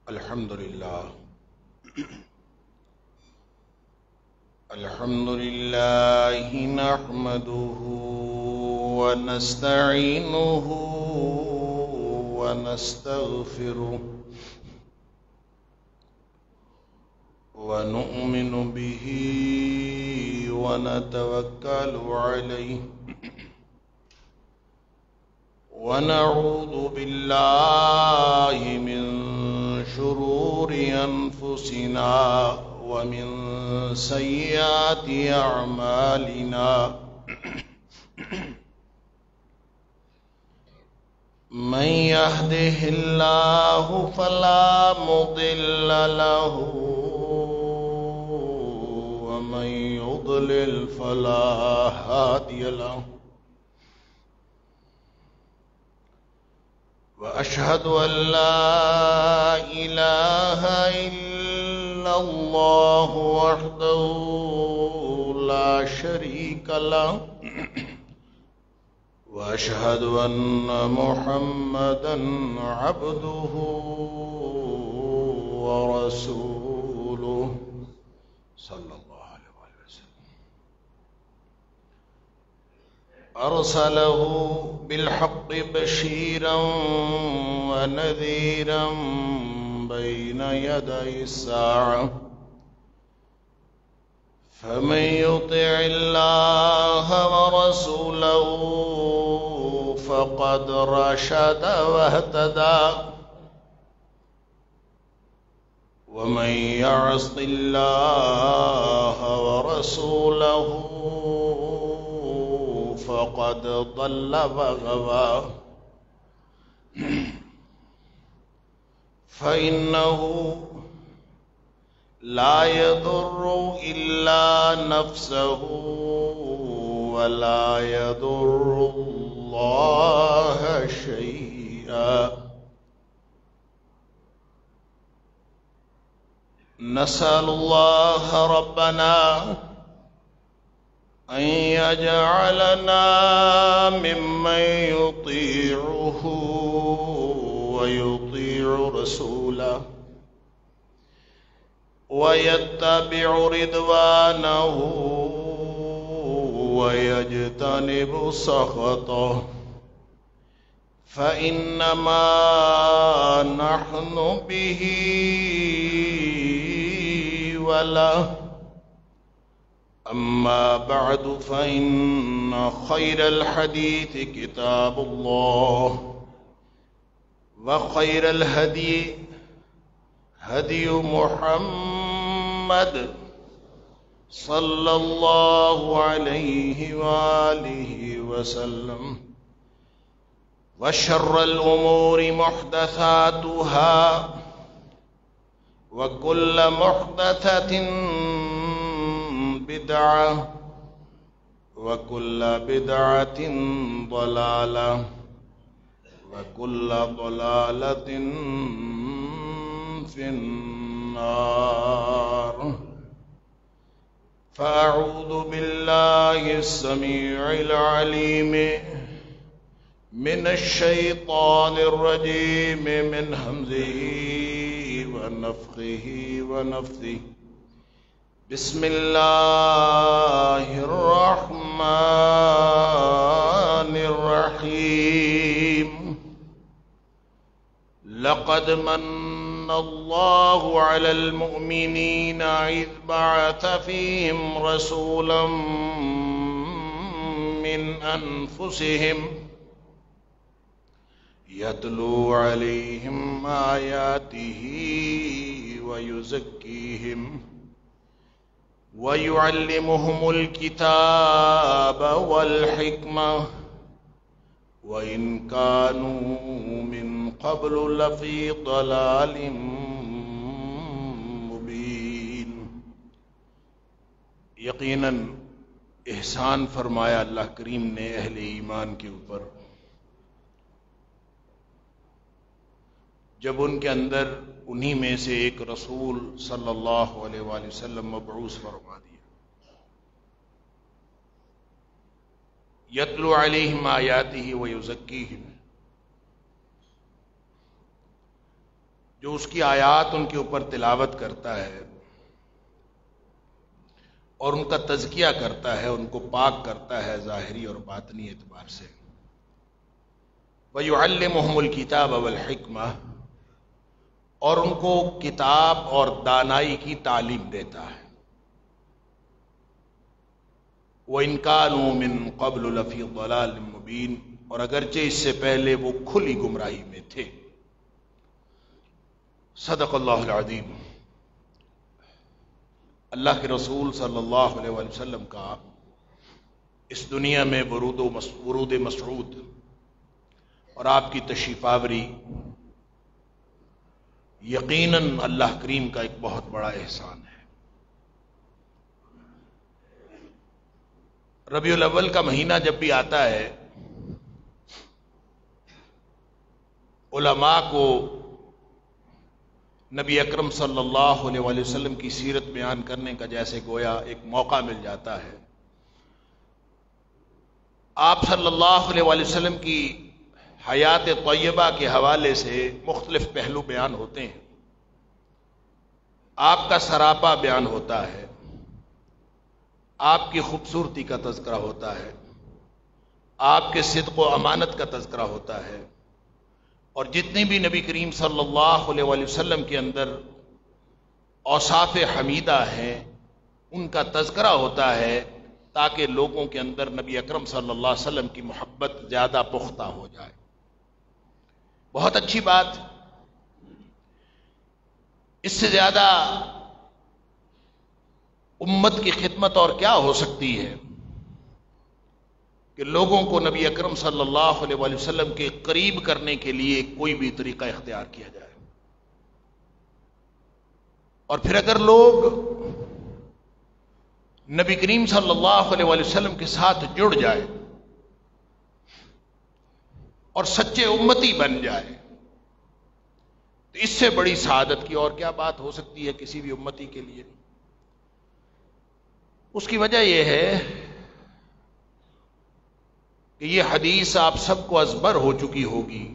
الحمد لله نحمده ونستعينه ونستغفره ونؤمن به ونتوكل عليه ونعوذ بالله من شرور أنفسنا ومن سيئات أعمالنا من يهده الله فلا مضل له ومن يضلل فلا هادي له وأشهد أن لا إله إلا الله وحده لا شريك له وأشهد أن محمدا عبده ورسوله صلى الله عليه وسلم أرسله بالحق بشيرا ونذيرا بين يدي الساعة فمن يطع الله ورسوله فقد رشد واهتدى ومن يعص الله ورسوله فقد ضل وغوى فإنه لا يضر إلا نفسه ولا يضر الله شيئا نسأل الله ربنا أن يجعلنا ممن يطيعه ويطيع رسوله ويتبع رضوانه ويجتنب سخطه فإنما نحن به وله أما بعد فإن خير الحديث كتاب الله وخير الهدي هدي محمد صلى الله عليه وآله وسلم وشر الأمور محدثاتها وكل محدثة بدعة وكل بدعة ضلالة وكل ضلالة في النار فأعوذ بالله السميع العليم من الشيطان الرجيم من همزه ونفخه ونفثه بسم الله الرحمن الرحيم لقد من الله على المؤمنين إذ بعث فيهم رسولا من أنفسهم يتلو عليهم آياته ويزكيهم ويعلمهم الكتاب والحكمة وإن كانوا من قبل لفي ضلال مبين یقیناً احسان فرمایا اللہ کریم نے اہل ایمان کے اوپر جب ان کے اندر انہی میں سے ایک رسول صلی اللہ علیہ وآلہ وسلم مبعوث فرما دیا یتلو علیہم آیاتہ ویزکیہم جو اس کی آیات ان کے اوپر تلاوت کرتا ہے اور ان کا تزکیہ کرتا ہے، ان کو پاک کرتا ہے ظاہری اور باطنی اعتبار سے. وَيُعَلِّمُهُمُ الْكِتَابَ وَالْحِكْمَةَ، اور ان کو کتاب اور دانائی کی تعلیم دیتا ہے. وَإِنْ كَانُوا مِنْ قَبْلُ لَفِي ضَلَالٍ مُبِينٍ، اور اگرچہ اس سے پہلے وہ کھلی گمراہی میں تھے. صدق اللہ العظیم. اللہ کے رسول صلی اللہ علیہ وآلہ وسلم کا اس دنیا میں ورود مسعود اور آپ کی تشریف آوری یقیناً اللہ کریم کا ایک بہت بڑا احسان ہے. ربیع الاول کا مہینہ جب بھی آتا ہے، علماء کو نبی اکرم صلی اللہ علیہ وآلہ وسلم کی سیرت بیان کرنے کا جیسے گویا ایک موقع مل جاتا ہے. آپ صلی اللہ علیہ وآلہ وسلم کی حیات طیبہ کے حوالے سے مختلف پہلو بیان ہوتے ہیں. آپ کا سراپا بیان ہوتا ہے، آپ کی خوبصورتی کا تذکرہ ہوتا ہے، آپ کے صدق و امانت کا تذکرہ ہوتا ہے، اور جتنے بھی نبی کریم صلی اللہ علیہ وآلہ وسلم کے اندر اوصاف حمیدہ ہیں ان کا تذکرہ ہوتا ہے، تاکہ لوگوں کے اندر نبی اکرم صلی اللہ علیہ وسلم کی محبت زیادہ پختہ ہو جائے. بہت اچھی بات. اس سے زیادہ امت کی خدمت اور کیا ہو سکتی ہے کہ لوگوں کو نبی اکرم صلی اللہ علیہ وآلہ وسلم کے قریب کرنے کے لیے کوئی بھی طریقہ اختیار کیا جائے. اور پھر اگر لوگ نبی کریم صلی اللہ علیہ وآلہ وسلم کے ساتھ جڑ جائے اور سچے امتی بن جائے تو اس سے بڑی سعادت کی اور کیا بات ہو سکتی ہے کسی بھی امتی کے لیے. اس کی وجہ یہ ہے کہ یہ حدیث آپ سب کو ازبر ہو چکی ہوگی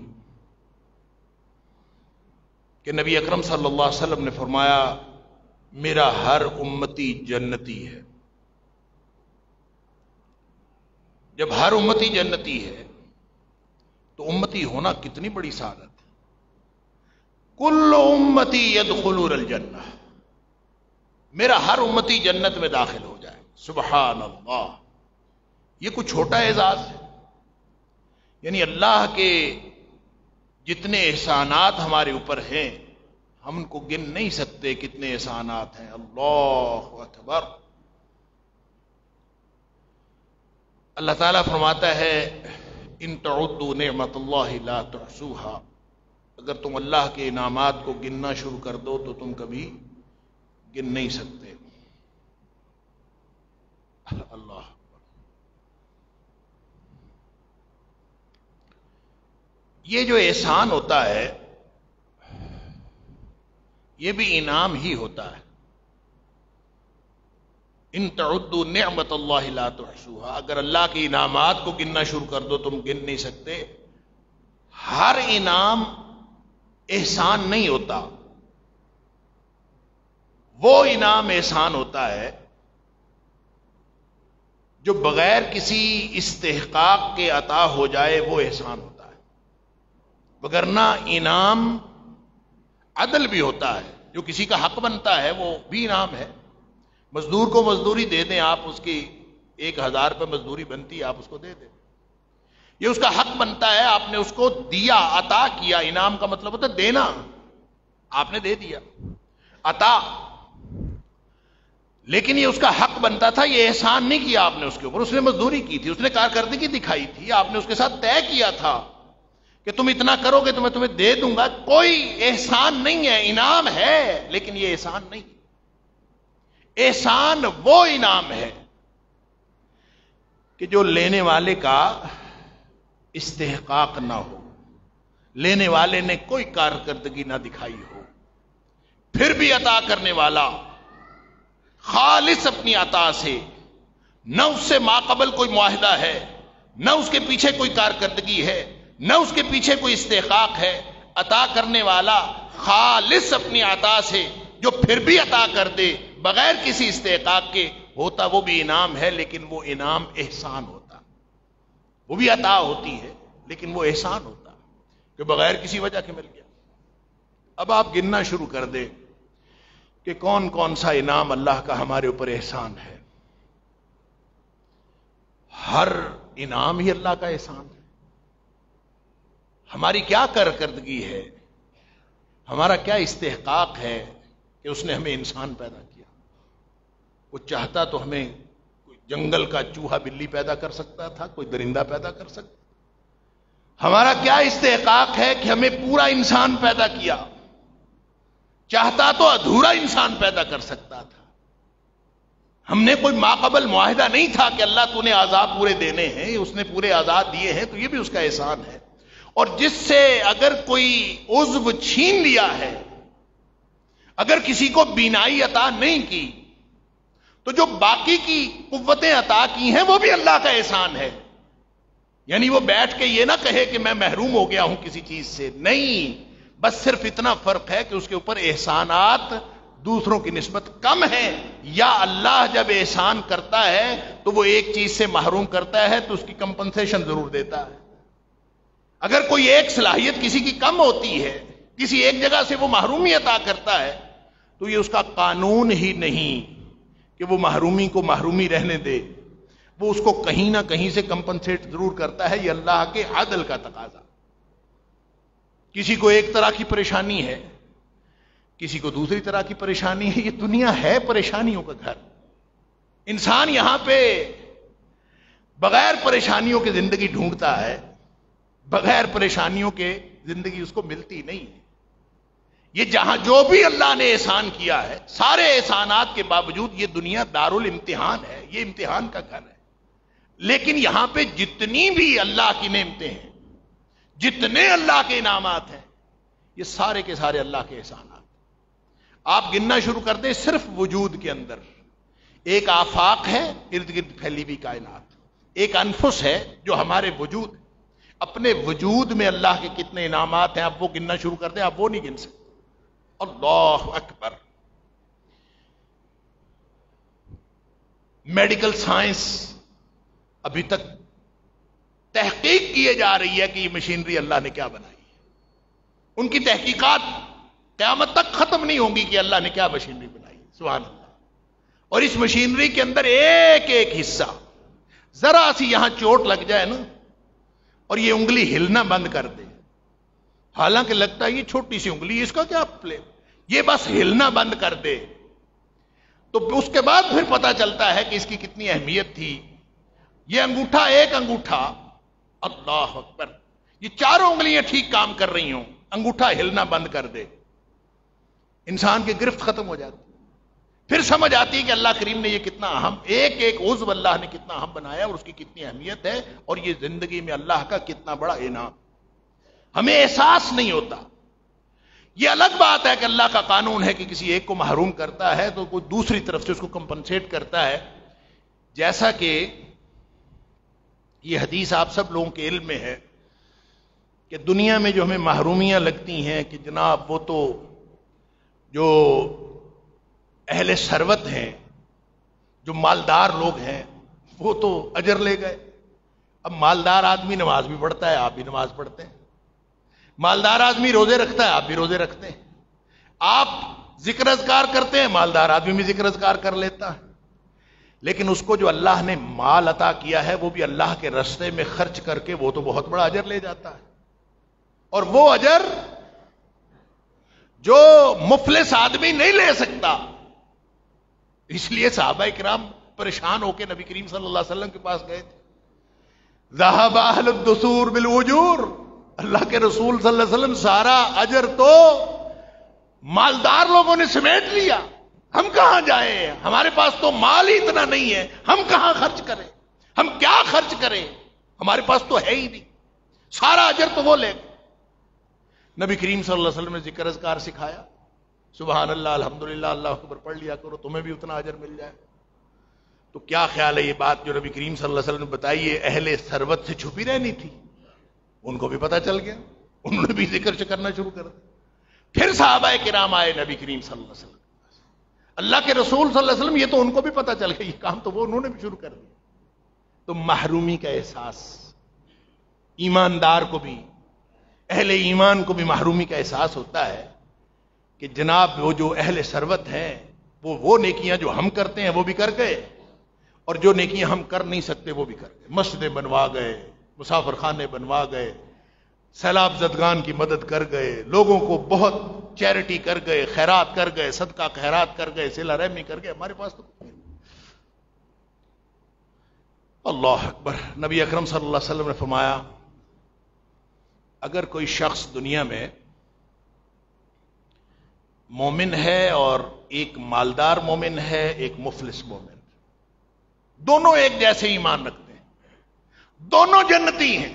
کہ نبی اکرم صلی اللہ علیہ وسلم نے فرمایا میرا ہر امتی جنتی ہے. جب ہر امتی جنتی ہے تو امتی ہونا کتنی بڑی سعادت ہے. کل امتی یدخلون الجنہ، میرا ہر امتی جنت میں داخل ہو جائے. سبحان اللہ. یہ کوئی چھوٹا اعزاز ہے؟ یعنی اللہ کے جتنے احسانات ہمارے اوپر ہیں ہم ان کو گن نہیں سکتے کتنے احسانات ہیں. اللہ اکبر. اللہ تعالیٰ فرماتا ہے ان تعدوا نعمت اللہ لا تحصوها، اگر تم اللہ کے انعامات کو گننا شروع کر دو تو تم کبھی گن نہیں سکتے. اللہ. یہ جو احسان ہوتا ہے یہ بھی انعام ہی ہوتا ہے. ان تعدوا نعمت اللہ لا تحصوها، اگر اللہ کے انعامات کو گننا شروع کر دو تم گن نہیں سکتے. ہر انعام احسان نہیں ہوتا. وہ انعام احسان ہوتا ہے جو بغیر کسی استحقاق کے عطا ہو جائے، وہ احسان ہوتا ہے. وگرنہ انعام عدل بھی ہوتا ہے، جو کسی کا حق بنتا ہے وہ بھی انعام ہے. مزدور کو مزدوری دے دیں آپ، اس کی 1000 روپے مزدوری بنتی ہے، آپ اس کو دے دیں، یہ اس کا حق بنتا ہے. آپ نے اس کو دیا، عطا کیا. انعام کا مطلب ہوتا ہے دینا. آپ نے دے دیا، عطا. لیکن یہ اس کا حق بنتا تھا، یہ احسان نہیں کیا آپ نے اس کے اوپر. اس نے مزدوری کی تھی، اس نے کارکردگی دکھائی تھی، آپ نے اس کے ساتھ طے کیا تھا کہ تم اتنا کرو گے تو میں تمہیں دے دوں گا. کوئی احسان نہیں ہے، انعام ہے لیکن یہ احسان نہیں. احسان وہ انعام ہے کہ جو لینے والے کا استحقاق نہ ہو، لینے والے نے کوئی کارکردگی نہ دکھائی ہو، پھر بھی عطا کرنے والا خالص اپنی عطا سے، نہ اس سے ماقبل کوئی معاہدہ ہے، نہ اس کے پیچھے کوئی کارکردگی ہے، نہ اس کے پیچھے کوئی استحقاق ہے. عطا کرنے والا خالص اپنی عطا سے جو پھر بھی عطا کر دے بغیر کسی استحقاق کے، ہوتا وہ بھی انعام ہے، لیکن وہ انعام احسان ہوتا. وہ بھی عطا ہوتی ہے لیکن وہ احسان ہوتا کہ بغیر کسی وجہ کے مل گیا. اب آپ گننا شروع کر دیں کہ کون کون سا انعام اللہ کا ہمارے اوپر احسان ہے. ہر انعام ہی اللہ کا احسان ہے. ہماری کیا کارکردگی ہے، ہمارا کیا استحقاق ہے کہ اس نے ہمیں انسان پیدا کیا. وہ چاہتا تو ہمیں کوئی جنگل کا چوہا بلی پیدا کر سکتا تھا، کوئی درندہ پیدا کر سکتا. ہمارا کیا استحقاق ہے کہ ہمیں پورا انسان پیدا کیا. چاہتا تو ادھورا انسان پیدا کر سکتا تھا. ہم نے کوئی ماقبل معاہدہ نہیں تھا کہ اللہ تو نے اعضاء پورے دینے ہیں، اس نے پورے اعضاء دیے ہیں تو یہ بھی اس کا احسان ہے. اور جس سے اگر کوئی عضو چھین لیا ہے، اگر کسی کو بینائی عطا نہیں کی، تو جو باقی کی قوتیں عطا کی ہیں وہ بھی اللہ کا احسان ہے. یعنی وہ بیٹھ کے یہ نہ کہے کہ میں محروم ہو گیا ہوں کسی چیز سے، نہیں، بس صرف اتنا فرق ہے کہ اس کے اوپر احسانات دوسروں کی نسبت کم ہیں. یا اللہ جب احسان کرتا ہے تو وہ ایک چیز سے محروم کرتا ہے تو اس کی کمپنسیشن ضرور دیتا ہے. اگر کوئی ایک صلاحیت کسی کی کم ہوتی ہے، کسی ایک جگہ سے وہ محرومی عطا کرتا ہے، تو یہ اس کا قانون ہی نہیں کہ وہ محرومی کو محرومی رہنے دے. وہ اس کو کہیں نہ کہیں سے کمپنسیٹ ضرور کرتا ہے. یہ اللہ کے عدل کا تقاضا. کسی کو ایک طرح کی پریشانی ہے، کسی کو دوسری طرح کی پریشانی ہے. یہ دنیا ہے پریشانیوں کا گھر. انسان یہاں پہ بغیر پریشانیوں کے زندگی ڈھونڈتا ہے، بغیر پریشانیوں کے زندگی اس کو ملتی نہیں ہے. یہ جہاں جو بھی اللہ نے احسان کیا ہے، سارے احسانات کے باوجود یہ دنیا دارالامتحان ہے، یہ امتحان کا گھر ہے. لیکن یہاں پہ جتنی بھی اللہ کی نعمتیں ہیں، جتنے اللہ کے انعامات ہیں، یہ سارے کے سارے اللہ کے احسانات. آپ گننا شروع کر دیں. صرف وجود کے اندر ایک آفاق ہے، ارد گرد پھیلی ہوئی کائنات. ایک انفس ہے جو ہمارے وجود، اپنے وجود میں اللہ کے کتنے انعامات ہیں آپ وہ گننا شروع کر دیں، آپ وہ نہیں گن سکتے. اللہ اکبر. میڈیکل سائنس ابھی تک تحقیق کیے جا رہی ہے کہ یہ مشینری اللہ نے کیا بنائی ہے. ان کی تحقیقات قیامت تک ختم نہیں ہوں گی کہ اللہ نے کیا مشینری بنائی. سبحان اللہ. اور اس مشینری کے اندر ایک ایک حصہ، ذرا سی یہاں چوٹ لگ جائے نا اور یہ انگلی ہلنا بند کر دے، حالانکہ لگتا ہے یہ چھوٹی سی انگلی، اس کا کیا پلے، یہ بس ہلنا بند کر دے تو اس کے بعد پھر پتا چلتا ہے کہ اس کی کتنی اہمیت تھی. یہ انگوٹھا، ایک انگوٹھا، اللہ اکبر، یہ چاروں انگلیاں ٹھیک کام کر رہی ہوں، انگوٹھا ہلنا بند کر دے، انسان کی گرفت ختم ہو جاتی. پھر سمجھ آتی ہے کہ اللہ کریم نے یہ کتنا اہم، ایک ایک عضو اللہ نے کتنا اہم بنایا اور اس کی کتنی اہمیت ہے، اور یہ زندگی میں اللہ کا کتنا بڑا انعام. ہمیں احساس نہیں ہوتا. یہ الگ بات ہے کہ اللہ کا قانون ہے کہ کسی ایک کو محروم کرتا ہے تو کوئی دوسری طرف سے اس کو کمپنسیٹ کرتا ہے. جیسا کہ یہ حدیث آپ سب لوگوں کے علم میں ہے کہ دنیا میں جو ہمیں محرومیاں لگتی ہیں کہ جناب وہ تو جو اہل ثروت ہیں، جو مالدار لوگ ہیں، وہ تو اجر لے گئے. اب مالدار آدمی نماز بھی پڑھتا ہے، آپ بھی نماز پڑھتے ہیں. مالدار آدمی روزے رکھتا ہے، آپ بھی روزے رکھتے ہیں. آپ ذکر اذکار کرتے ہیں، مالدار آدمی بھی ذکر اذکار کر لیتا ہے. لیکن اس کو جو اللہ نے مال عطا کیا ہے وہ بھی اللہ کے راستے میں خرچ کر کے وہ تو بہت بڑا اجر لے جاتا ہے. اور وہ اجر جو مفلس آدمی نہیں لے سکتا. اس لیے صحابہ کرام پریشان ہو کے نبی کریم صلی اللہ علیہ وسلم کے پاس گئے تھے. ذهب اہل الدثور بالاجور. اللہ کے رسول صلی اللہ علیہ وسلم سارا اجر تو مالدار لوگوں نے سمیٹ لیا. ہم کہاں جائیں؟ ہمارے پاس تو مال ہی اتنا نہیں ہے، ہم کہاں خرچ کریں؟ ہم کیا خرچ کریں؟ ہمارے پاس تو ہے ہی نہیں. سارا اجر تو وہ لے گئے. نبی کریم صلی اللہ علیہ وسلم نے ذکر اذکار سکھایا. سبحان اللہ، الحمدللہ، اللہ اکبر پڑھ لیا کرو، تمہیں بھی اتنا اجر مل جائے. تو کیا خیال ہے یہ بات جو نبی کریم صلی اللہ علیہ وسلم نے بتائی ہے اہل ثروت سے چھپی رہنی تھی؟ ان کو بھی پتا چل گیا. انہوں نے بھی ذکر کرنا شروع کر دیا. پھر صحابہ کرام آئے نبی کریم صلی اللہ علیہ وسلم. اللہ کے رسول صلی اللہ علیہ وسلم یہ تو ان کو بھی پتا چل گیا, یہ کام تو وہ انہوں نے بھی شروع کر دیا. تو محرومی کا احساس ایماندار کو بھی, اہل ایمان کو بھی محرومی کا احساس ہوتا ہے کہ جناب وہ جو اہل ثروت ہیں وہ نیکیاں جو ہم کرتے ہیں وہ بھی کر گئے, اور جو نیکیاں ہم کر نہیں سکتے وہ بھی کر گئے. مسجدیں بنوا گئے, مسافر خانے بنوا گئے, سیلاب زدگان کی مدد کر گئے, لوگوں کو بہت چیریٹی کر گئے, خیرات کر گئے, صدقہ خیرات کر گئے, صلہ رحمی کر گئے. ہمارے پاس تو کچھ نہیں. اللہ اکبر. نبی اکرم صلی اللہ علیہ وسلم نے فرمایا اگر کوئی شخص دنیا میں مومن ہے اور ایک مالدار مومن ہے, ایک مفلس مومن, دونوں ایک جیسے ایمان رکھتے ہیں, دونوں جنتی ہیں,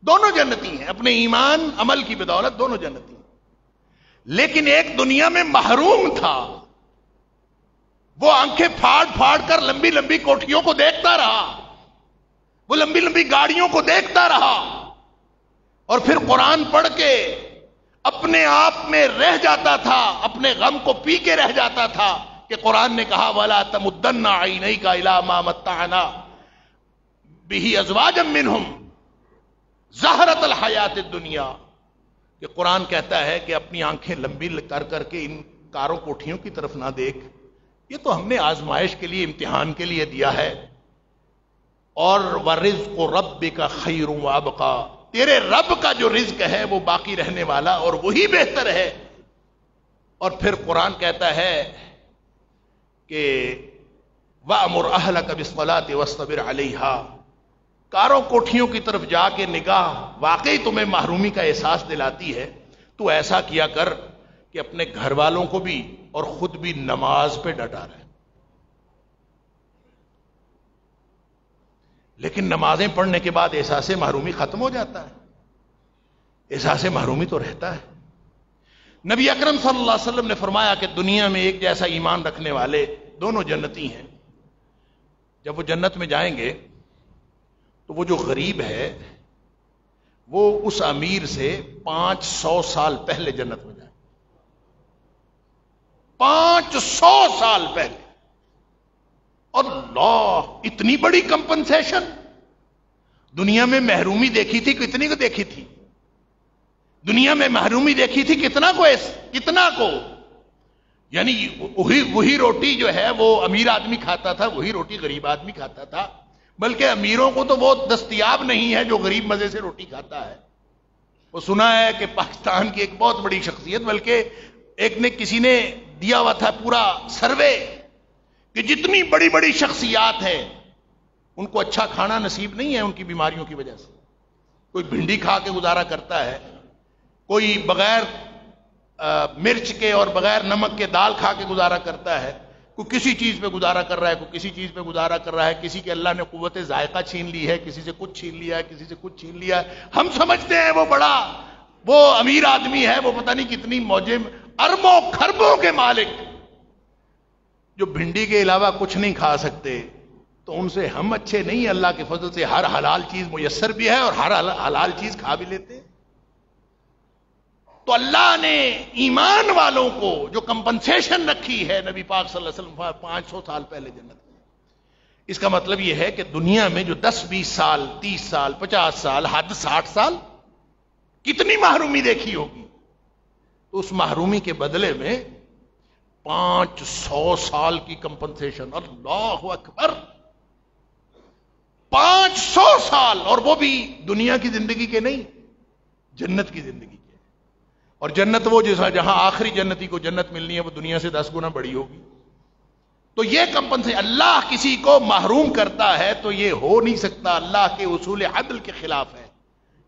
دونوں جنتی ہیں اپنے ایمان عمل کی بدولت, دونوں جنتی ہیں. لیکن ایک دنیا میں محروم تھا, وہ آنکھیں پھاڑ پھاڑ کر لمبی لمبی کوٹھیوں کو دیکھتا رہا, وہ لمبی لمبی گاڑیوں کو دیکھتا رہا, اور پھر قرآن پڑھ کے اپنے آپ میں رہ جاتا تھا, اپنے غم کو پی کے رہ جاتا تھا کہ قرآن نے کہا وَلَا تَمُدَّنَّ عَيْنَيْكَ إِلَىٰ مَا مَتَّعْنَا بِهِ أَزْوَاجًا مِّنْهُمْ زَهْرَةَ الْحَيَاةِ الدُّنْيَا, کہ قرآن کہتا ہے کہ اپنی آنکھیں لمبی کر کر کے ان کاروں کوٹھیوں کی طرف نہ دیکھ, یہ تو ہم نے آزمائش کے لیے, امتحان کے لیے دیا ہے. اور وَرِزْقُ رَبِّكَ خَيْرٌ وَأَبْقَىٰ, تیرے رب کا جو رزق ہے وہ باقی رہنے والا اور وہی بہتر ہے. اور پھر قرآن کہتا ہے کہ وَأْمُرْ أَهْلَكَ بِالصَّلَاةِ وَاصْطَبِرْ عَلَيْهَا, کاروں کوٹھیوں کی طرف جا کے نگاہ واقعی تمہیں محرومی کا احساس دلاتی ہے, تو ایسا کیا کر کہ اپنے گھر والوں کو بھی اور خود بھی نماز پہ ڈٹا رہے. لیکن نمازیں پڑھنے کے بعد احساس محرومی ختم ہو جاتا ہے, احساس محرومی تو رہتا ہے. نبی اکرم صلی اللہ علیہ وسلم نے فرمایا کہ دنیا میں ایک جیسا ایمان رکھنے والے دونوں جنتی ہیں. جب وہ جنت میں جائیں گے تو وہ جو غریب ہے وہ اس امیر سے 500 سال پہلے جنت میں جائے, 500 سال پہلے. اللہ, اتنی بڑی کمپنسیشن. دنیا میں محرومی دیکھی تھی, کتنی کو دیکھی تھی دنیا میں محرومی دیکھی تھی, کتنا کو, یعنی وہی روٹی جو ہے وہ امیر آدمی کھاتا تھا, وہی روٹی غریب آدمی کھاتا تھا. بلکہ امیروں کو تو وہ دستیاب نہیں ہے جو غریب مزے سے روٹی کھاتا ہے. وہ سنا ہے کہ پاکستان کی ایک بہت بڑی شخصیت, بلکہ ایک نے کسی نے دیا ہوا تھا پورا سروے کہ جتنی بڑی بڑی شخصیات ہیں ان کو اچھا کھانا نصیب نہیں ہے ان کی بیماریوں کی وجہ سے. کوئی بھنڈی کھا کے گزارا کرتا ہے, کوئی بغیر مرچ کے اور بغیر نمک کے دال کھا کے گزارا کرتا ہے, کوئی کسی چیز پہ گزارا کر رہا ہے, کوئی کسی چیز پہ گزارا کر رہا ہے. کسی کے اللہ نے قوت ذائقہ چھین لی ہے, کسی سے کچھ چھین لیا ہے, کسی سے کچھ چھین لیا ہے. ہم سمجھتے ہیں وہ امیر آدمی ہے, وہ پتہ نہیں کتنی موجیں, اربوں خربوں کے مالک, جو بھنڈی کے علاوہ کچھ نہیں کھا سکتے. تو ان سے ہم اچھے نہیں, اللہ کے فضل سے ہر حلال چیز میسر بھی ہے اور ہر حلال چیز کھا بھی لیتے ہیں. تو اللہ نے ایمان والوں کو جو کمپنسیشن رکھی ہے, نبی پاک صلی اللہ علیہ وسلم 500 سال پہلے جنت میں, اس کا مطلب یہ ہے کہ دنیا میں جو 10-20 سال 30 سال 50 سال حد 60 سال کتنی محرومی دیکھی ہوگی, تو اس محرومی کے بدلے میں 500 سال کی کمپنسیشن. اللہ اکبر, 500 سال, اور وہ بھی دنیا کی زندگی کے نہیں, جنت کی زندگی کے. اور جنت وہ جہاں آخری جنتی کو جنت ملنی ہے وہ دنیا سے 10 گنا بڑی ہوگی. تو یہ کمپنسیشن, اللہ کسی کو محروم کرتا ہے تو یہ ہو نہیں سکتا, اللہ کے اصول عدل کے خلاف ہے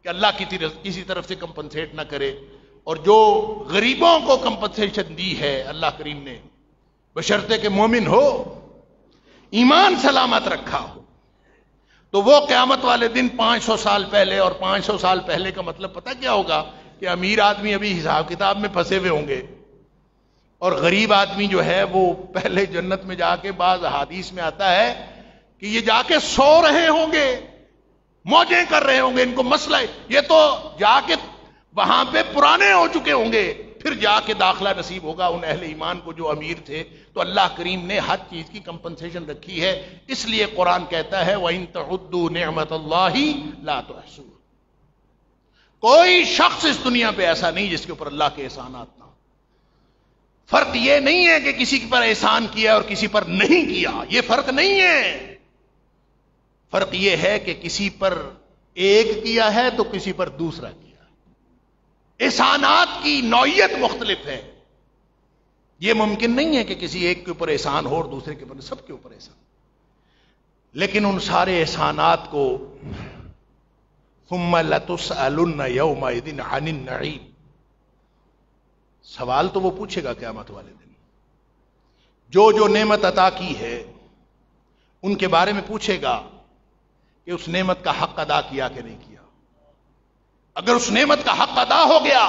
کہ اللہ کسی طرف سے کمپنسیٹ نہ کرے. اور جو غریبوں کو کمپنسیشن دی ہے اللہ کریم نے, بشرطے کہ مومن ہو, ایمان سلامت رکھا ہو, تو وہ قیامت والے دن 500 سال پہلے, اور 500 سال پہلے کا مطلب پتہ کیا ہوگا کہ امیر آدمی ابھی حساب کتاب میں پھنسے ہوئے ہوں گے, اور غریب آدمی جو ہے وہ پہلے جنت میں جا کے, بعض احادیث میں آتا ہے کہ یہ جا کے سو رہے ہوں گے, موجیں کر رہے ہوں گے، ان کو مسئلہ ہے، یہ تو جا کے وہاں پہ پرانے ہو چکے ہوں گے، پھر جا کے داخلہ نصیب ہوگا ان اہل ایمان کو جو امیر تھے۔ تو اللہ کریم نے ہر چیز کی کمپنسیشن رکھی ہے، اس لیے قرآن کہتا ہے وَإِن تَعُدُّوا نِعْمَةَ اللَّهِ لَا تُحْصُوهَا۔ کوئی شخص اس دنیا پہ ایسا نہیں جس کے اوپر اللہ کے احسانات نہ ہو۔ فرق یہ نہیں ہے کہ کسی پر احسان کیا اور کسی پر نہیں کیا، یہ فرق نہیں ہے۔ فرق یہ ہے کہ کسی پر ایک کیا ہے تو کسی پر دوسرا کیا۔ احسانات کی نوعیت مختلف ہے، یہ ممکن نہیں ہے کہ کسی ایک کے اوپر احسان ہو اور دوسرے کے اوپر، سب کے اوپر احسان۔ لیکن ان سارے احسانات کو ثم لتسألن یومئذ عن النعیم، سوال تو وہ پوچھے گا قیامت والے دن، جو نعمت عطا کی ہے ان کے بارے میں پوچھے گا کہ اس نعمت کا حق ادا کیا کہ نہیں کیا۔ اگر اس نعمت کا حق ادا ہو گیا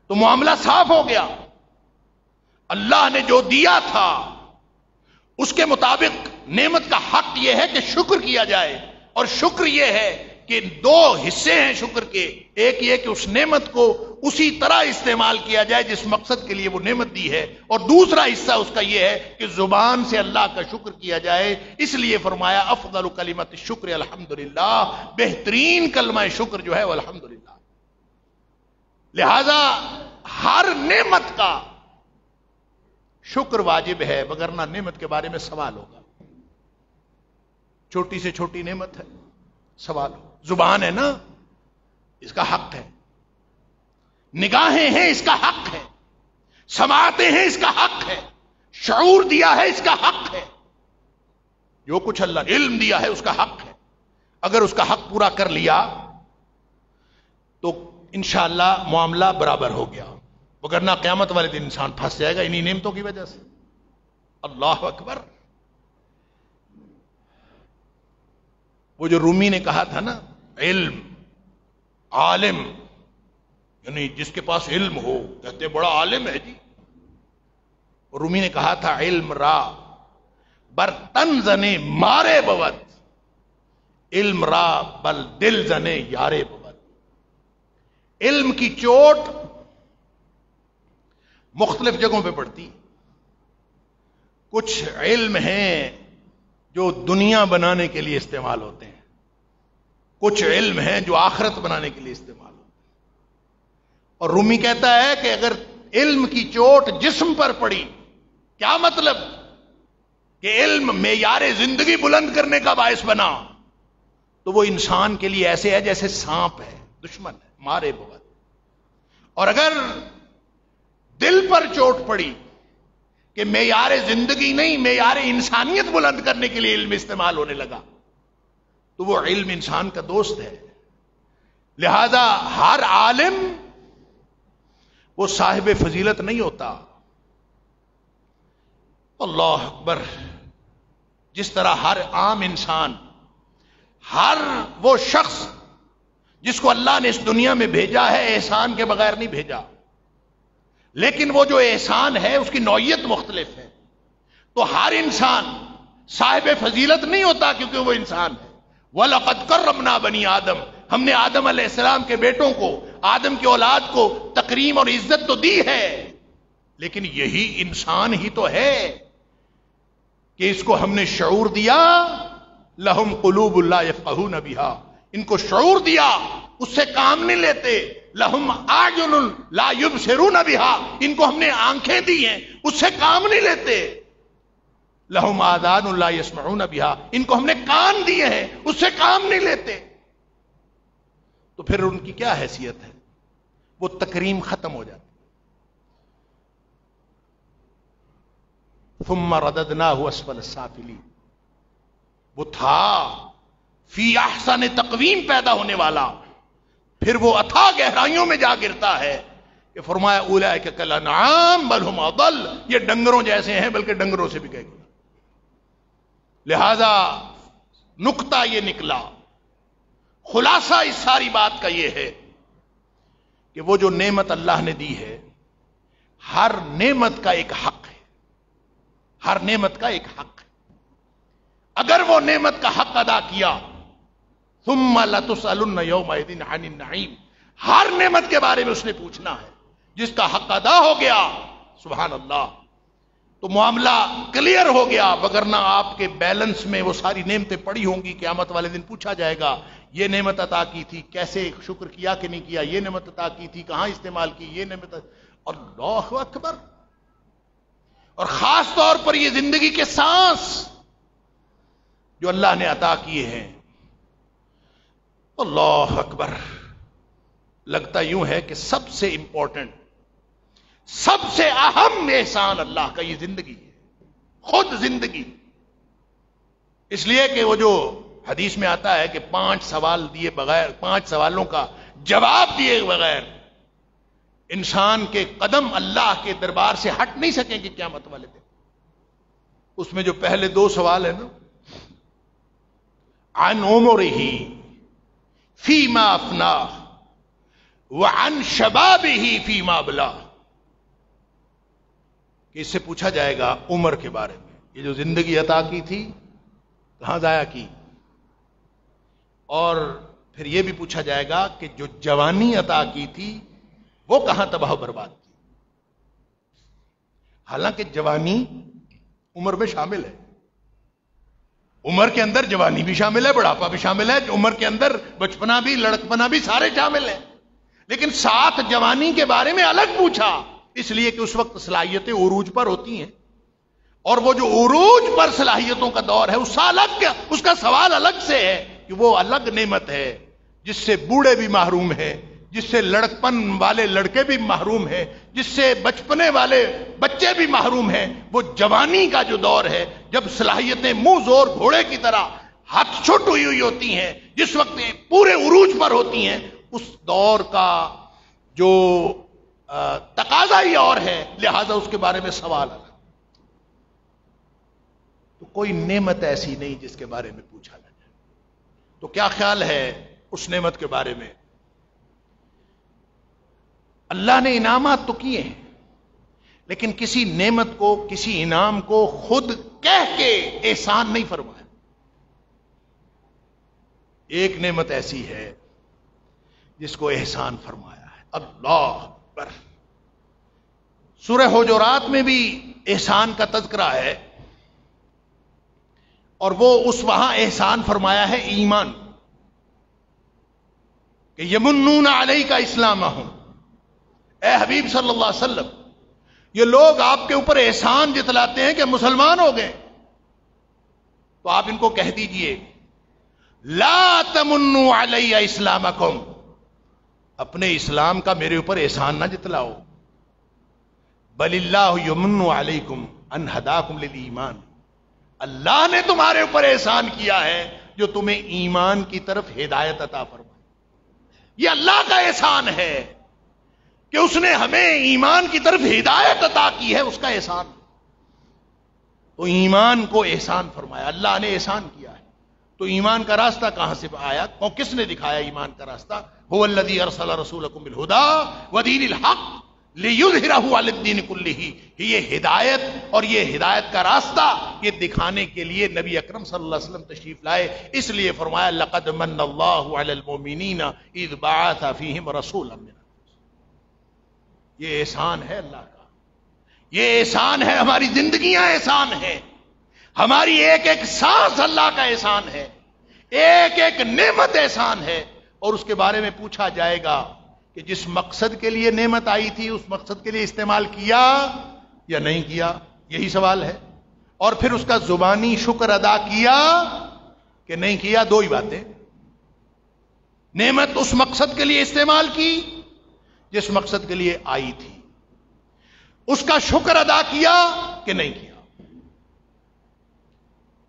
تو معاملہ صاف ہو گیا، اللہ نے جو دیا تھا اس کے مطابق نعمت کا حق یہ ہے کہ شکر کیا جائے، اور شکر یہ ہے کہ دو حصے ہیں شکر کے، ایک یہ کہ اس نعمت کو اسی طرح استعمال کیا جائے جس مقصد کے لیے وہ نعمت دی ہے، اور دوسرا حصہ اس کا یہ ہے کہ زبان سے اللہ کا شکر کیا جائے۔ اس لیے فرمایا افضل کلمت الشکر الحمدللہ، بہترین کلمہ شکر جو ہے وہ الحمدللہ۔ لہذا ہر نعمت کا شکر واجب ہے، وگرنہ نعمت کے بارے میں سوال ہوگا۔ چھوٹی سے چھوٹی نعمت ہے، سوال ہو۔ زبان ہے نا، اس کا حق ہے، نگاہیں ہیں اس کا حق ہے، سماعتیں ہیں اس کا حق ہے، شعور دیا ہے اس کا حق ہے، جو کچھ اللہ نے علم دیا ہے اس کا حق ہے۔ اگر اس کا حق پورا کر لیا تو انشاءاللہ معاملہ برابر ہو گیا، وگرنہ قیامت والے دن انسان پھنس جائے گا انہی نعمتوں کی وجہ سے۔ اللہ اکبر۔ وہ جو رومی نے کہا تھا نا، علم، عالم، یعنی جس کے پاس علم ہو کہتے بڑا عالم ہے جی۔ رومی نے کہا تھا علم را برتن زنے مارے بود، علم را بل دل زنے یارے بود۔ علم کی چوٹ مختلف جگہوں پہ پڑتی، کچھ علم ہیں جو دنیا بنانے کے لیے استعمال ہوتے ہیں، کچھ علم ہیں جو آخرت بنانے کے لیے استعمال ہوتے ہیں۔ اور رومی کہتا ہے کہ اگر علم کی چوٹ جسم پر پڑی، کیا مطلب کہ علم معیار زندگی بلند کرنے کا باعث بنا، تو وہ انسان کے لیے ایسے ہے جیسے سانپ ہے، دشمن ہے، مارے بہت۔ اور اگر دل پر چوٹ پڑی کہ معیار زندگی نہیں، معیار انسانیت بلند کرنے کے لیے علم استعمال ہونے لگا، تو وہ علم انسان کا دوست ہے۔ لہذا ہر عالم وہ صاحب فضیلت نہیں ہوتا۔ اللہ اکبر۔ جس طرح ہر عام انسان، ہر وہ شخص جس کو اللہ نے اس دنیا میں بھیجا ہے احسان کے بغیر نہیں بھیجا، لیکن وہ جو احسان ہے اس کی نوعیت مختلف ہے، تو ہر انسان صاحب فضیلت نہیں ہوتا کیونکہ وہ انسان ہے۔ وَلَقَدْ كَرَّمْنَا بَنِي آدم، ہم نے آدم علیہ السلام کے بیٹوں کو، آدم کی اولاد کو تکریم اور عزت تو دی ہے، لیکن یہی انسان ہی تو ہے کہ اس کو ہم نے شعور دیا، لَهُمْ قُلُوبٌ لَا يَفْقَهُونَ بِهَا، ان کو شعور دیا، اس سے کام نہیں لیتے۔ لَهُمْ أَعْيُنٌ لَا يُبْصِرُونَ بِهَا، ان کو ہم نے آنکھیں دی ہیں، اس سے کام نہیں لیتے۔ لَهُمْ آذَانٌ لَا يَسْمَعُونَ بِهَا، ان کو ہم نے کان دیے ہیں، اس سے کام نہیں لیتے۔ تو پھر ان کی کیا حیثیت ہے؟ وہ تکریم ختم ہو جاتی۔ ثُمَّ رَدَدْنَاهُ أَسْفَلَ السَّافِلِينَ، وہ تھا فی احسن تقویم پیدا ہونے والا، پھر وہ اتھا گہرائیوں میں جا گرتا ہے کہ فرمایا اولئک کالانعام بل هم اضل، یہ ڈنگروں جیسے ہیں بلکہ ڈنگروں سے بھی گئے۔ لہذا نقطہ یہ نکلا، خلاصہ اس ساری بات کا یہ ہے کہ وہ جو نعمت اللہ نے دی ہے، ہر نعمت کا ایک حق ہے، ہر نعمت کا ایک حق ہے۔ اگر وہ نعمت کا حق ادا کیا ثم لتسألن یومئذ عن النعیم، ہر نعمت کے بارے میں اس نے پوچھنا ہے. جس کا حق ادا ہو گیا سبحان اللہ تو معاملہ کلیئر ہو گیا، وگرنہ آپ کے بیلنس میں وہ ساری نعمتیں پڑی ہوں گی. قیامت والے دن پوچھا جائے گا یہ نعمت عطا کی تھی کیسے شکر کیا کہ نہیں کیا، یہ نعمت عطا کی تھی کہاں استعمال کی، یہ نعمت. اللہ اکبر. اور خاص طور پر یہ زندگی کے سانس جو اللہ نے عطا کیے ہیں، اللہ اکبر. لگتا یوں ہے کہ سب سے امپورٹنٹ، سب سے اہم احسان اللہ کا یہ زندگی ہے، خود زندگی. اس لیے کہ وہ جو حدیث میں آتا ہے کہ 5 سوال دیے بغیر، 5 سوالوں کا جواب دیے بغیر انسان کے قدم اللہ کے دربار سے ہٹ نہیں سکیں گے قیامت والے دن. اس میں جو پہلے 2 سوال ہیں نا، عن عمرہ فیما افناہ وعن شبابہ فیما ابلاہ، کہ اس سے پوچھا جائے گا عمر کے بارے میں، یہ جو زندگی عطا کی تھی کہاں ضائع کی، اور پھر یہ بھی پوچھا جائے گا کہ جو جوانی عطا کی تھی وہ کہاں تباہ و برباد کی. حالانکہ جوانی عمر میں شامل ہے، عمر کے اندر جوانی بھی شامل ہے، بڑھاپا بھی شامل ہے، عمر کے اندر بچپنا بھی لڑکپنا بھی سارے شامل ہیں. لیکن ساتھ جوانی کے بارے میں الگ پوچھا، اس لیے کہ اس وقت صلاحیتیں عروج پر ہوتی ہیں، اور وہ جو عروج پر صلاحیتوں کا دور ہے اس کا سوال الگ سے ہے کہ وہ الگ نعمت ہے جس سے بوڑھے بھی محروم ہیں، جس سے لڑکپن والے لڑکے بھی محروم ہیں، جس سے بچپنے والے بچے بھی محروم ہیں. وہ جوانی کا جو دور ہے جب صلاحیتیں منہ زور گھوڑے کی طرح ہاتھ چھٹ ہوئی ہوتی ہیں، جس وقت پورے عروج پر ہوتی ہیں، اس دور کا جو تقاضا ہی اور ہے، لہذا اس کے بارے میں سوال الگ. تو کوئی نعمت ایسی نہیں جس کے بارے میں پوچھا نہ جائے. تو کیا خیال ہے اس نعمت کے بارے میں؟ اللہ نے انعامات تو کیے ہیں، لیکن کسی نعمت کو، کسی انعام کو خود کہہ کے احسان نہیں فرمایا. ایک نعمت ایسی ہے جس کو احسان فرمایا ہے. اللہ اکبر. سورہ حجرات میں بھی احسان کا تذکرہ ہے، اور وہ اس وہاں احسان فرمایا ہے ایمان، کہ یمنون علیک اسلامہم، اے حبیب صلی اللہ علیہ وسلم یہ لوگ آپ کے اوپر احسان جتلاتے ہیں کہ مسلمان ہو گئے، تو آپ ان کو کہہ دیجئے لا تمنوا علی اسلامکم، اپنے اسلام کا میرے اوپر احسان نہ جتلاؤ، بل اللہ یمن علیکم ان ہداکم للایمان، اللہ نے تمہارے اوپر احسان کیا ہے جو تمہیں ایمان کی طرف ہدایت عطا فرمائی. یہ اللہ کا احسان ہے کہ اس نے ہمیں ایمان کی طرف ہدایت عطا کی ہے، اس کا احسان. تو ایمان کو احسان فرمایا، اللہ نے احسان کیا ہے. تو ایمان کا راستہ کہاں سے آیا اور کس نے دکھایا ایمان کا راستہ؟ هو الذی ارسل رسولکم بالہدی ودین الحق لیظہرہ علی الدین کلہ. یہ ہدایت اور یہ ہدایت کا راستہ یہ دکھانے کے لیے نبی اکرم صلی اللہ علیہ وسلم تشریف لائے. اس لیے فرمایا لقد من اللہ علی المؤمنین اذ بعث فیہم رسولا من. یہ احسان ہے اللہ کا، یہ احسان ہے، ہماری زندگیاں احسان ہیں، ہماری ایک ایک سانس اللہ کا احسان ہے، ایک ایک نعمت احسان ہے. اور اس کے بارے میں پوچھا جائے گا کہ جس مقصد کے لیے نعمت آئی تھی اس مقصد کے لیے استعمال کیا یا نہیں کیا، یہی سوال ہے. اور پھر اس کا زبانی شکر ادا کیا کہ نہیں کیا، دو ہی باتیں. نعمت اس مقصد کے لیے استعمال کی جس مقصد کے لیے آئی تھی، اس کا شکر ادا کیا کہ نہیں کیا.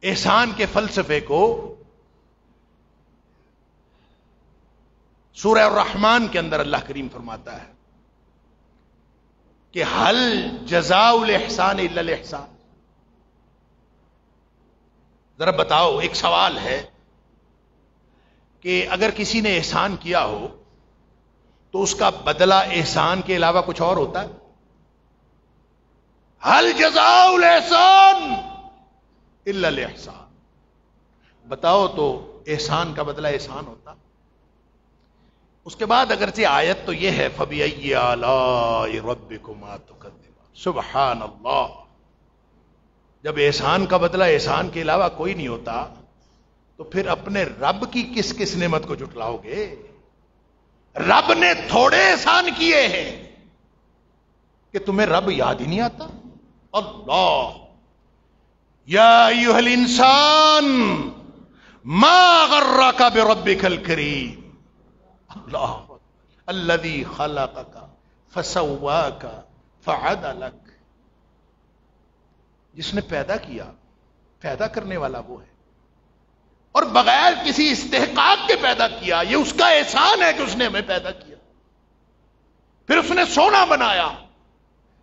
احسان کے فلسفے کو سورہ الرحمن کے اندر اللہ کریم فرماتا ہے کہ ہل جزاء الاحسان الا الاحسان. ذرا بتاؤ، ایک سوال ہے کہ اگر کسی نے احسان کیا ہو تو اس کا بدلہ احسان کے علاوہ کچھ اور ہوتا ہے؟ ہل جزاء الاحسان الا الاحسان. بتاؤ تو احسان کا بدلہ احسان ہوتا؟ اس کے بعد اگرچہ آیت تو یہ ہے فَبِأَيِّ آلَاءِ رَبِّكُمَا تُكَذِّبَانِ، سبحان اللہ، جب احسان کا بدلہ احسان کے علاوہ کوئی نہیں ہوتا تو پھر اپنے رب کی کس کس نعمت کو جھٹلاؤ گے؟ رب نے تھوڑے احسان کیے ہیں کہ تمہیں رب یاد ہی نہیں آتا؟ اللہ، یا ایھا الانسان ما غرک بربک الکریم، اللہ الذی خلقک فسواک فعدلک، جس نے پیدا کیا، پیدا کرنے والا وہ ہے، اور بغیر کسی استحقاق کے پیدا کیا، یہ اس کا احسان ہے کہ اس نے ہمیں پیدا کیا، پھر اس نے سونا بنایا،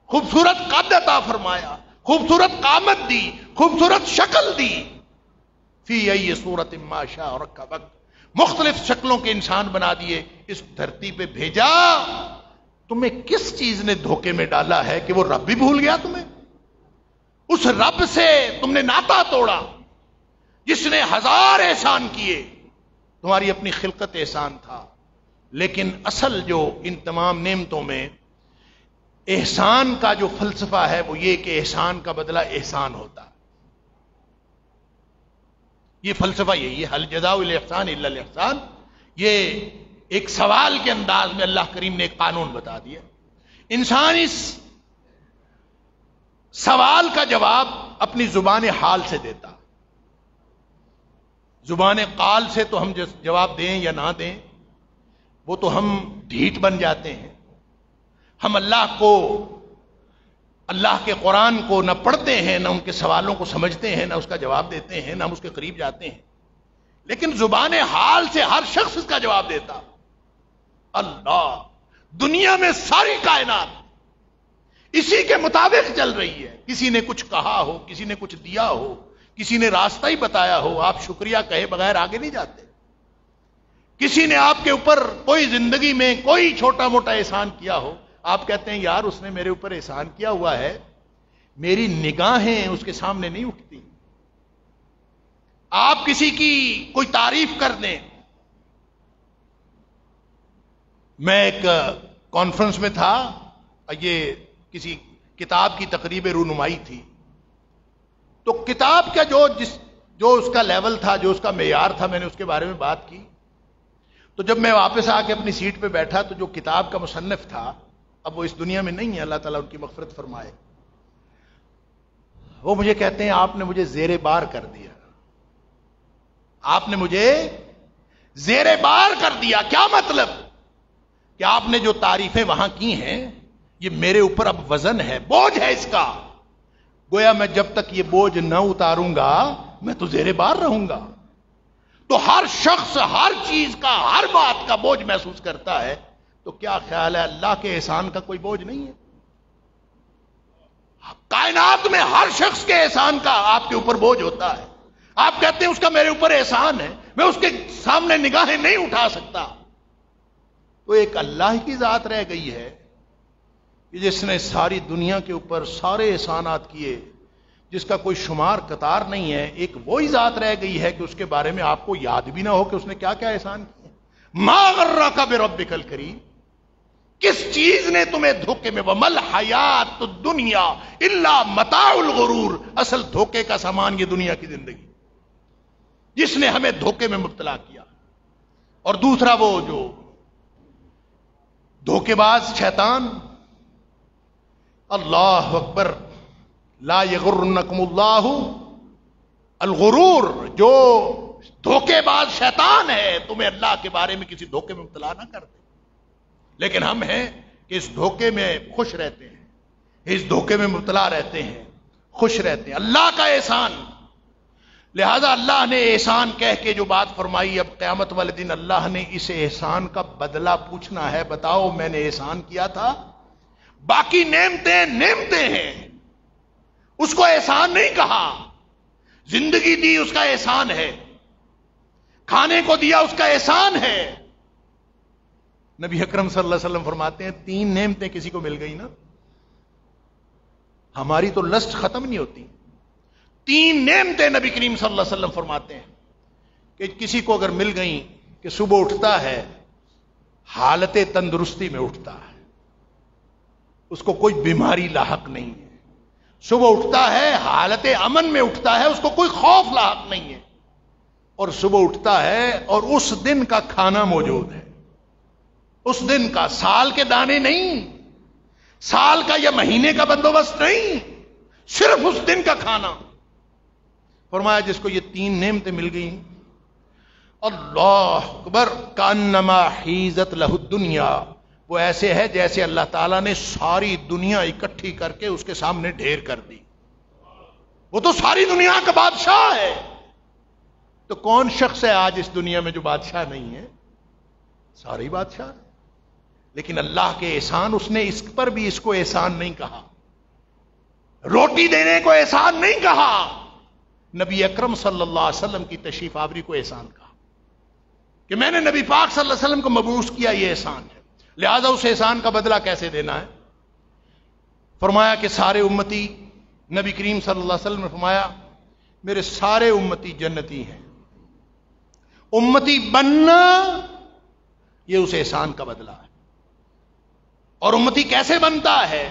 خوبصورت قد عطا فرمایا، خوبصورت قامت دی، خوبصورت شکل دی، فی ای صورت ما شاء رکبک، مختلف شکلوں کے انسان بنا دیے، اس دھرتی پہ بھیجا، تمہیں کس چیز نے دھوکے میں ڈالا ہے کہ وہ رب بھی بھول گیا تمہیں؟ اس رب سے تم نے ناتا توڑا جس نے ہزار احسان کیے، تمہاری اپنی خلقت احسان تھا، لیکن اصل جو ان تمام نعمتوں میں احسان کا جو فلسفہ ہے وہ یہ کہ احسان کا بدلہ احسان ہوتا ہے، یہ فلسفہ یہی ہے، هل جزاء الاحسان الا الاحسان، یہ ایک سوال کے انداز میں اللہ کریم نے ایک قانون بتا دیا، انسان اس سوال کا جواب اپنی زبان حال سے دیتا، زبان قال سے تو ہم جواب دیں یا نہ دیں وہ تو ہم ڈھیٹ بن جاتے ہیں، ہم اللہ کو، اللہ کے قرآن کو نہ پڑھتے ہیں، نہ ان کے سوالوں کو سمجھتے ہیں، نہ اس کا جواب دیتے ہیں، نہ ہم اس کے قریب جاتے ہیں، لیکن زبان حال سے ہر شخص اس کا جواب دیتا۔ اللہ، دنیا میں ساری کائنات اسی کے مطابق چل رہی ہے، کسی نے کچھ کہا ہو، کسی نے کچھ دیا ہو، کسی نے راستہ ہی بتایا ہو، آپ شکریہ کہے بغیر آگے نہیں جاتے، کسی نے آپ کے اوپر کوئی زندگی میں کوئی چھوٹا موٹا احسان کیا ہو، آپ کہتے ہیں یار اس نے میرے اوپر احسان کیا ہوا ہے، میری نگاہیں اس کے سامنے نہیں اٹھتی۔ آپ کسی کی کوئی تعریف کر دیں، میں ایک کانفرنس میں تھا، یہ کسی کتاب کی تقریب رونمائی تھی، تو کتاب کا جو اس کا لیول تھا، جو اس کا معیار تھا، میں نے اس کے بارے میں بات کی، تو جب میں واپس آ کے اپنی سیٹ پہ بیٹھا تو جو کتاب کا مصنف تھا، اب وہ اس دنیا میں نہیں ہے، اللہ تعالیٰ ان کی مغفرت فرمائے، وہ مجھے کہتے ہیں آپ نے مجھے زیر بار کر دیا، آپ نے مجھے زیر بار کر دیا۔ کیا مطلب؟ کہ آپ نے جو تعریفیں وہاں کی ہیں یہ میرے اوپر اب وزن ہے، بوجھ ہے اس کا، گویا میں جب تک یہ بوجھ نہ اتاروں گا میں تو زیر بار رہوں گا۔ تو ہر شخص ہر چیز کا، ہر بات کا بوجھ محسوس کرتا ہے، تو کیا خیال ہے اللہ کے احسان کا کوئی بوجھ نہیں ہے؟ کائنات میں ہر شخص کے احسان کا آپ کے اوپر بوجھ ہوتا ہے، آپ کہتے ہیں اس کا میرے اوپر احسان ہے، میں اس کے سامنے نگاہیں نہیں اٹھا سکتا، تو ایک اللہ کی ذات رہ گئی ہے کہ جس نے ساری دنیا کے اوپر سارے احسانات کیے، جس کا کوئی شمار قطار نہیں ہے، ایک وہی ذات رہ گئی ہے کہ اس کے بارے میں آپ کو یاد بھی نہ ہو کہ اس نے کیا کیا احسان کیے۔ ما غرک بربک الکریم، کس چیز نے تمہیں دھوکے میں، ومل حیات الدنیا الا متاع الغرور، اصل دھوکے کا سامان یہ دنیا کی زندگی، جس نے ہمیں دھوکے میں مبتلا کیا۔ اور دوسرا وہ جو دھوکے باز شیطان، اللہ اکبر، لا یغرنکم اللہ الغرور، جو دھوکے باز شیطان ہے تمہیں اللہ کے بارے میں کسی دھوکے میں مبتلا نہ کر دے، لیکن ہم ہیں کہ اس دھوکے میں خوش رہتے ہیں، اس دھوکے میں مبتلا رہتے ہیں، خوش رہتے ہیں۔ اللہ کا احسان، لہذا اللہ نے احسان کہہ کے جو بات فرمائی، اب قیامت والے دن اللہ نے اس احسان کا بدلہ پوچھنا ہے، بتاؤ میں نے احسان کیا تھا، باقی نعمتیں نعمتیں ہیں، اس کو احسان نہیں کہا، زندگی دی اس کا احسان ہے، کھانے کو دیا اس کا احسان ہے۔ نبی اکرم صلی اللہ علیہ وسلم فرماتے ہیں 3 نعمتیں کسی کو مل گئی نا، ہماری تو لسٹ ختم نہیں ہوتی، 3 نعمتیں نبی کریم صلی اللہ علیہ وسلم فرماتے ہیں کہ کسی کو اگر مل گئی کہ صبح اٹھتا ہے حالت تندرستی میں اٹھتا ہے، اس کو کوئی بیماری لاحق نہیں ہے، صبح اٹھتا ہے حالت امن میں اٹھتا ہے، اس کو کوئی خوف لاحق نہیں ہے، اور صبح اٹھتا ہے اور اس دن کا کھانا موجود ہے، اس دن کا، سال کے دانے نہیں، سال کا یا مہینے کا بندوبست نہیں، صرف اس دن کا کھانا۔ فرمایا جس کو یہ 3 نعمتیں مل گئیں، اللہ اکبر، کانما حیزت لہ الدنیا، وہ ایسے ہے جیسے اللہ تعالیٰ نے ساری دنیا اکٹھی کر کے اس کے سامنے ڈھیر کر دی۔ وہ تو ساری دنیا کا بادشاہ ہے، تو کون شخص ہے آج اس دنیا میں جو بادشاہ نہیں ہے؟ سارے بادشاہ، لیکن اللہ کے احسان، اس نے اس پر بھی اس کو احسان نہیں کہا، روٹی دینے کو احسان نہیں کہا، نبی اکرم صلی اللہ علیہ وسلم کی تشریف آوری کو احسان کہا کہ میں نے نبی پاک صلی اللہ علیہ وسلم کو مبعوث کیا، یہ احسان ہے، لہذا اس احسان کا بدلہ کیسے دینا ہے؟ فرمایا کہ سارے امتی، نبی کریم صلی اللہ علیہ وسلم نے فرمایا میرے سارے امتی جنتی ہیں، امتی بننا یہ اس احسان کا بدلہ ہے۔ اور امتی کیسے بنتا ہے؟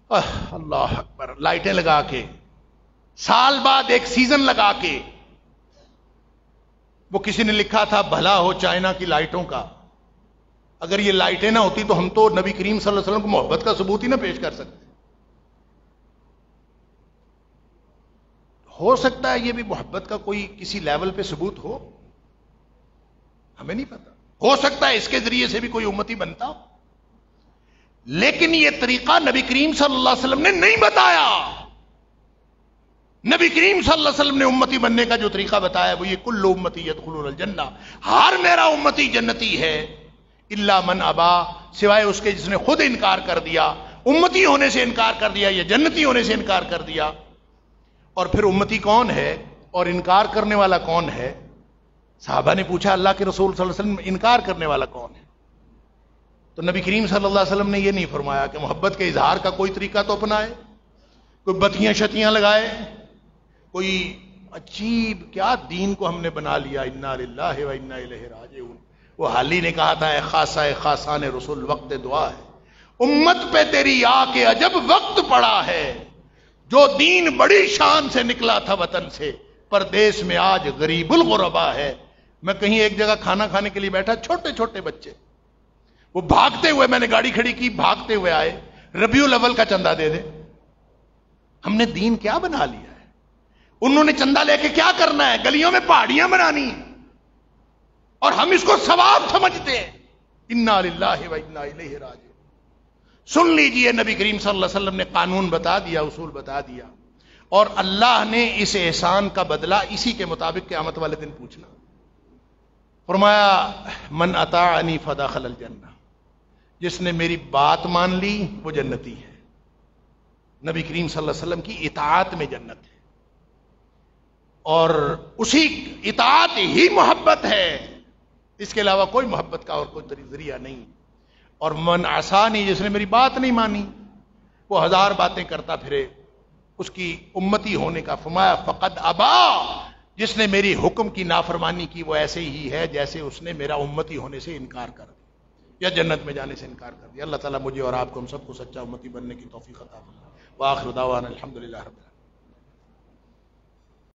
اللہ اکبر، لائٹیں لگا کے، سال بعد ایک سیزن لگا کے، وہ کسی نے لکھا تھا بھلا ہو چائنا کی لائٹوں کا، اگر یہ لائٹیں نہ ہوتی تو ہم تو نبی کریم صلی اللہ علیہ وسلم کو محبت کا ثبوت ہی نہ پیش کر سکتے۔ ہو سکتا ہے یہ بھی محبت کا کوئی کسی لیول پہ ثبوت ہو، ہمیں نہیں پتا، ہو سکتا ہے اس کے ذریعے سے بھی کوئی امتی بنتا ہو، لیکن یہ طریقہ نبی کریم صلی اللہ علیہ وسلم نے نہیں بتایا۔ نبی کریم صلی اللہ علیہ وسلم نے امتی بننے کا جو طریقہ بتایا وہ یہ کل امتی یدخلون الجنہ، ہر میرا امتی جنتی ہے، الا من ابا، سوائے اس کے جس نے خود انکار کر دیا، امتی ہونے سے انکار کر دیا یا جنتی ہونے سے انکار کر دیا۔ اور پھر امتی کون ہے اور انکار کرنے والا کون ہے؟ صحابہ نے پوچھا اللہ کے رسول صلی اللہ علیہ وسلم انکار کرنے والا کون ہے؟ تو نبی کریم صلی اللہ علیہ وسلم نے یہ نہیں فرمایا کہ محبت کے اظہار کا کوئی طریقہ تو اپنائے، کوئی بتیاں شتیاں لگائے، کوئی عجیب کیا دین کو ہم نے بنا لیا، انا للہ و انا الیہ راجعون۔ وہ حالی نے کہا تھا اے خاصہ اے خاصان رسول وقت دعا ہے، امت پہ تیری آ کے عجب وقت پڑا ہے، جو دین بڑی شان سے نکلا تھا وطن سے، پردیس میں آج غریب الغربا ہے۔ میں کہیں ایک جگہ کھانا کھانے کے لیے بیٹھا، چھوٹے چھوٹے بچے، وہ بھاگتے ہوئے، میں نے گاڑی کھڑی کی، بھاگتے ہوئے آئے، ربیع الاول کا چندہ دے دے۔ ہم نے دین کیا بنا لیا ہے؟ انہوں نے چندہ لے کے کیا کرنا ہے؟ گلیوں میں پہاڑیاں بنانی ہیں، اور ہم اس کو ثواب سمجھتے ہیں۔ انا للہ و انا الیہ راجعون۔ سن لیجئے، نبی کریم صلی اللہ علیہ وسلم نے قانون بتا دیا، اصول بتا دیا، اور اللہ نے اس احسان کا بدلہ اسی کے مطابق قیامت والے دن پوچھنا۔ فرمایا من اطاعنی فدخل الجنہ، جس نے میری بات مان لی وہ جنتی ہے۔ نبی کریم صلی اللہ علیہ وسلم کی اطاعت میں جنت ہے، اور اسی اطاعت ہی محبت ہے، اس کے علاوہ کوئی محبت کا اور کوئی ذریعہ نہیں۔ اور من عصانی، جس نے میری بات نہیں مانی، وہ 1000 باتیں کرتا پھرے، اس کی امتی ہونے کا فرمایا فقد ابا، جس نے میری حکم کی نافرمانی کی وہ ایسے ہی ہے جیسے اس نے میرا امتی ہونے سے انکار کر دیا یا جنت میں جانے سے انکار کر دیا۔ اللہ تعالیٰ مجھے اور آپ کو، ہم سب کو سچا امتی بننے کی توفیق عطا فرمائے۔ وآخر دعوانا الحمدللہ رب العالمین۔